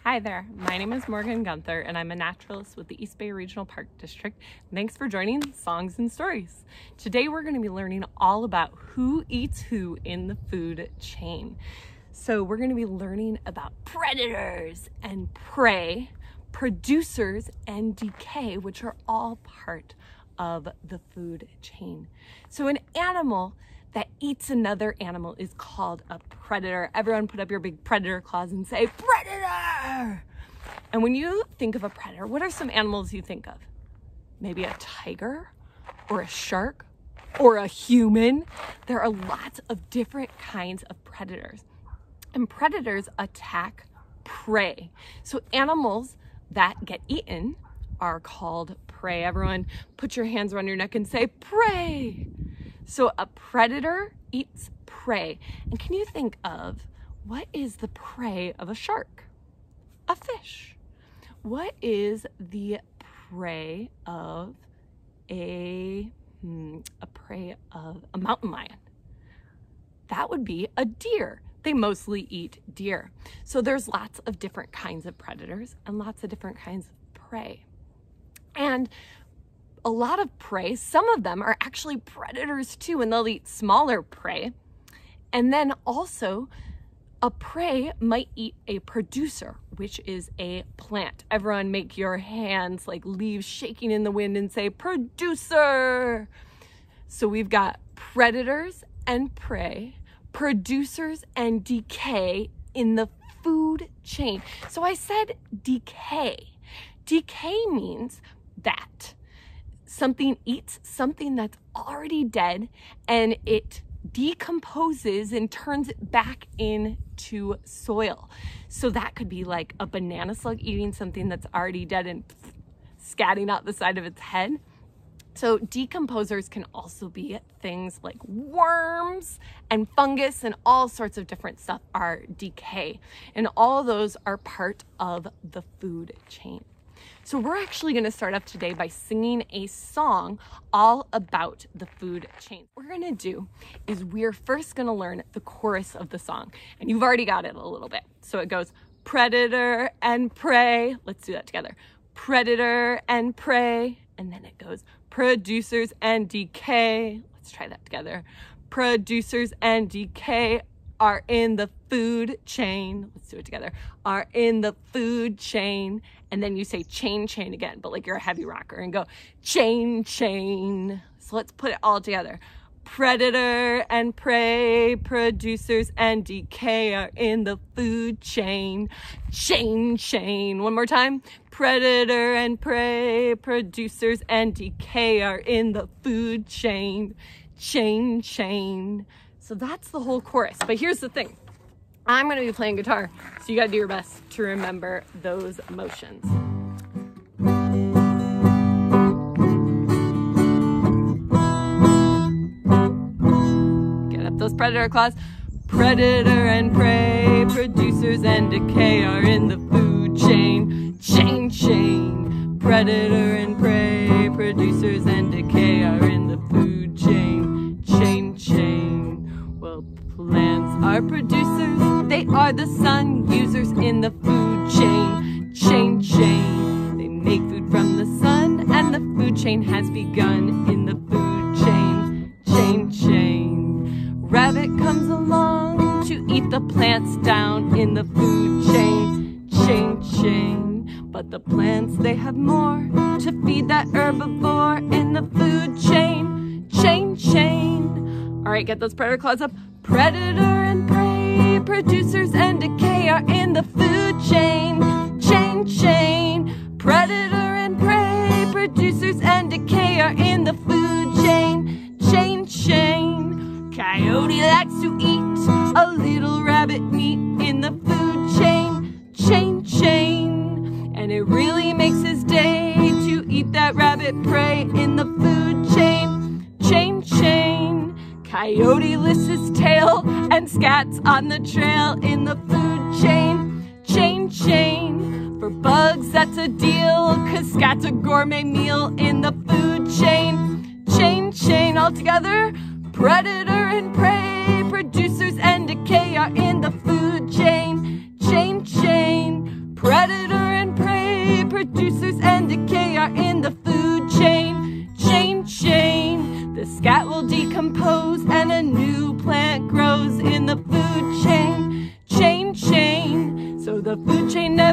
Hi there, my name is Morgan Gunther and I'm a naturalist with the East Bay Regional Park District. Thanks for joining Songs and Stories. Today we're going to be learning all about who eats who in the food chain. So we're going to be learning about predators and prey, producers and decay, which are all part of the food chain. So an animal that eats another animal is called a predator. Everyone put up your big predator claws and say, predator! And when you think of a predator, what are some animals you think of? Maybe a tiger or a shark or a human. There are lots of different kinds of predators. And predators attack prey. So animals that get eaten are called prey. Everyone put your hands around your neck and say, prey! So a predator eats prey. And can you think of what is the prey of a shark? A fish. What is the prey of a prey of a mountain lion? That would be a deer. They mostly eat deer. So there's lots of different kinds of predators and lots of different kinds of prey. And a lot of prey, some of them are actually predators too, and they'll eat smaller prey. And then also a prey might eat a producer, which is a plant. Everyone make your hands like leaves shaking in the wind and say, producer. So we've got predators and prey, producers and decay in the food chain. So I said decay. Decay means that something eats something that's already dead and it decomposes and turns it back into soil. So that could be like a banana slug eating something that's already dead and scatting out the side of its head. So decomposers can also be things like worms and fungus, and all sorts of different stuff are decay. And all of those are part of the food chain. So we're actually going to start off today by singing a song all about the food chain. What we're going to do is we're first going to learn the chorus of the song. And you've already got it a little bit. So it goes, predator and prey. Let's do that together. Predator and prey. And then it goes, producers and decay. Let's try that together. Producers and decay are in the food chain. Let's do it together. Are in the food chain. And then you say chain, chain again, but like you're a heavy rocker, and go chain, chain. So let's put it all together. Predator and prey, producers and decay are in the food chain. Chain, chain. One more time. Predator and prey, producers and decay are in the food chain. Chain, chain. So that's the whole chorus. But here's the thing. I'm going to be playing guitar, so you got to do your best to remember those motions. Get up those predator claws. Predator and prey, producers and decay are in the food chain. Chain, chain. Predator and prey, producers and decay are in the food chain. Chain, chain. Well, plants are producers, they are the sun users in the food chain. Chain, chain. They make food from the sun, and the food chain has begun in the food chain. Chain, chain. Rabbit comes along to eat the plants down in the food chain. Chain, chain. But the plants, they have more to feed that herbivore in the food chain. Chain, chain. All right, get those predator claws up. Predator and prey, producers and decay are in the food chain. Chain, chain. Predator and prey, producers and decay are in the food chain. Chain, chain. Coyote likes to eat a little rabbit meat in the food chain. Chain, chain. And it really makes his day to eat that rabbit prey in the food chain. Chain, chain. Coyote lifts his tail and scats on the trail in the food chain. Chain, chain. For bugs, that's a deal, 'cause scat's a gourmet meal in the food chain. Chain, chain. All together. Predator and prey, producers and decay are in the food chain. Chain, chain. Predator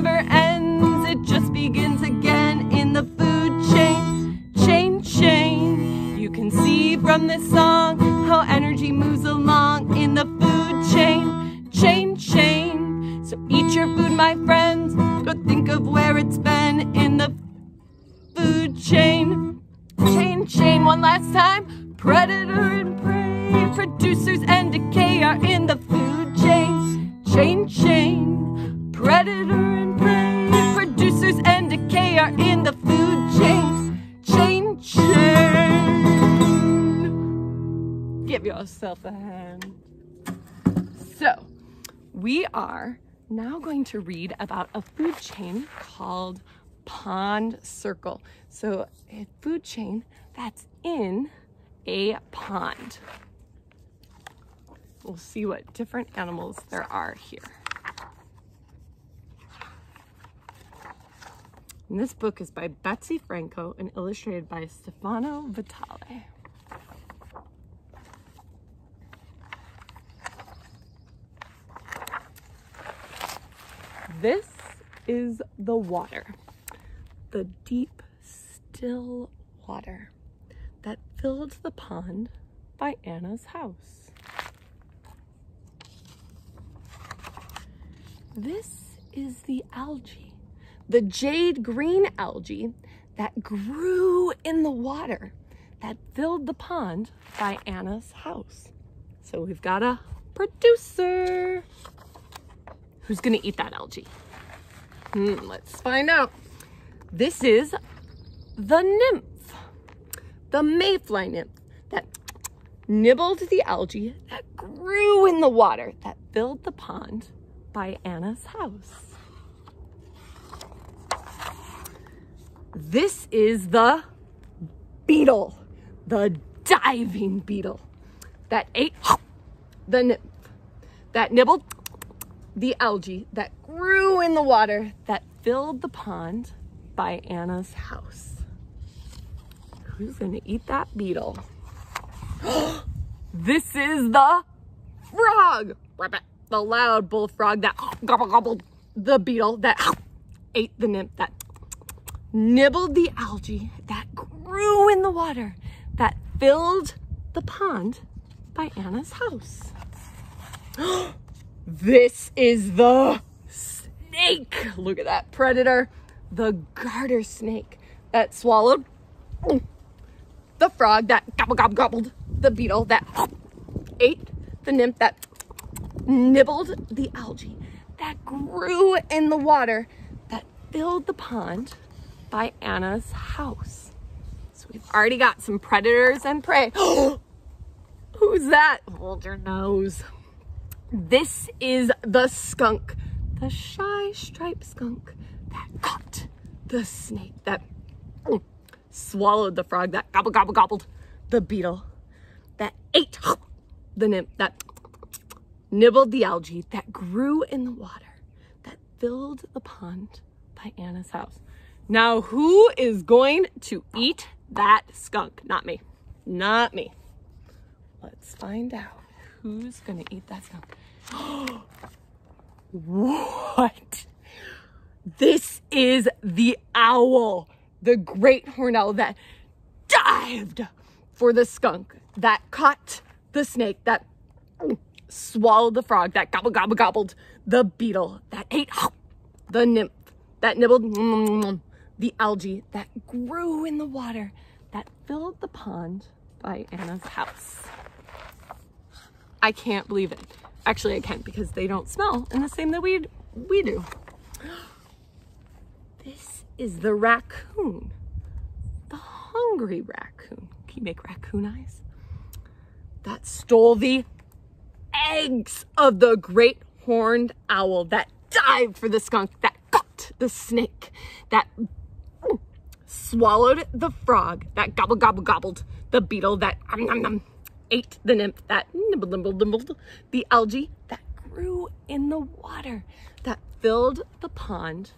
never ends, it just begins again in the food chain, chain, chain. You can see from this song how energy moves along in the food chain, chain, chain. So eat your food, my friends, go think of where it's been in the food chain, chain, chain. One last time, predator and prey, producers and decay are in the food chain, chain, chain. Predator and prey, producers and decay are in the food chain, chain, chain. Give yourself a hand. So, we are now going to read about a food chain called pond circle. So a food chain that's in a pond. We'll see what different animals there are here. And this book is by Betsy Franco and illustrated by Stefano Vitale. This is the water, the deep, still water that filled the pond by Anna's house. This is the algae, the jade green algae that grew in the water that filled the pond by Anna's house. So we've got a producer. Who's gonna eat that algae? Let's find out. This is the nymph, the mayfly nymph that nibbled the algae that grew in the water that filled the pond by Anna's house. This is the beetle, the diving beetle that ate the nymph, that nibbled the algae that grew in the water that filled the pond by Anna's house. Who's gonna eat that beetle? This is the frog, the loud bullfrog that gobbled the beetle that ate the nymph, that nibbled the algae that grew in the water that filled the pond by Anna's house. This is the snake. Look at that predator, the garter snake that swallowed the frog that gobbled the beetle that ate the nymph, that nibbled the algae that grew in the water that filled the pond by Anna's house. So we've already got some predators and prey. Who's that? Hold your nose. This is the skunk, the shy striped skunk that caught the snake, that swallowed the frog, that gobbled the beetle, that ate the nymph, that nibbled the algae that grew in the water that filled the pond by Anna's house. Now, who is going to eat that skunk? Not me. Not me. Let's find out. Who's gonna eat that skunk? What? This is the owl, the great horned owl that dived for the skunk, that caught the snake, that swallowed the frog, that gobbled the beetle, that ate the nymph, that nibbled the algae that grew in the water that filled the pond by Anna's house. I can't believe it. Actually, I can, because they don't smell in the same way we do. This is the raccoon, the hungry raccoon. Can you make raccoon eyes? That stole the eggs of the great horned owl, that dived for the skunk, that caught the snake, that swallowed the frog, that gobbled the beetle, that ate the nymph, that nibbled the algae that grew in the water that filled the pond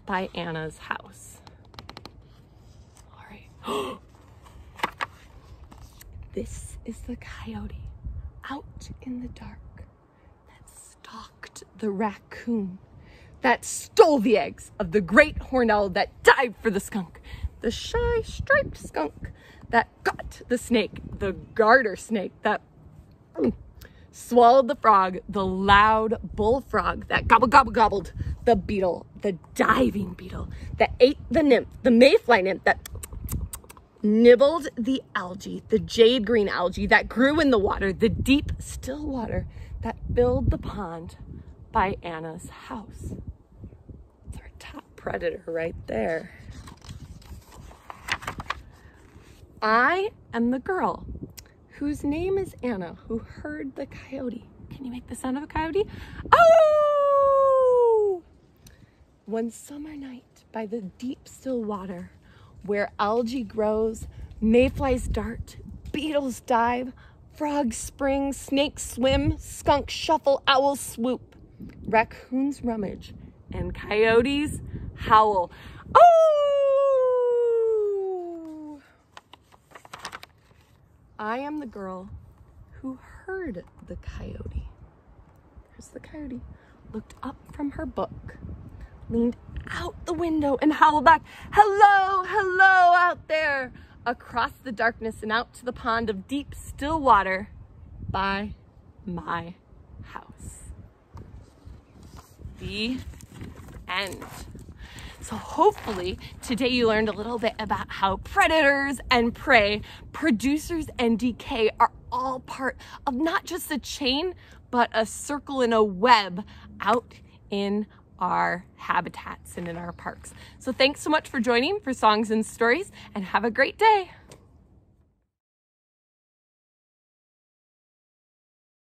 by Anna's house. All right. This is the coyote out in the dark that stalked the raccoon, that stole the eggs of the great horned owl that dived for the skunk, the shy striped skunk that got the snake, the garter snake that swallowed the frog, the loud bullfrog that gobbled, gobbled, gobbled the beetle, the diving beetle that ate the nymph, the mayfly nymph that nibbled the algae, the jade green algae that grew in the water, the deep, still water that filled the pond by Anna's house. It's our top predator right there. I am the girl whose name is Anna, who heard the coyote. Can you make the sound of a coyote? Oh! One summer night by the deep, still water, where algae grows, mayflies dart, beetles dive, frogs spring, snakes swim, skunks shuffle, owls swoop, raccoons rummage, and coyotes howl. Oh! I am the girl who heard the coyote. There's the coyote. Looked up from her book, leaned out the window and howled back, hello, hello out there, across the darkness and out to the pond of deep, still water by my house. The end. So hopefully today you learned a little bit about how predators and prey, producers and decay are all part of not just a chain, but a circle and a web out in our habitats and in our parks. So thanks so much for joining for Songs and Stories, and have a great day.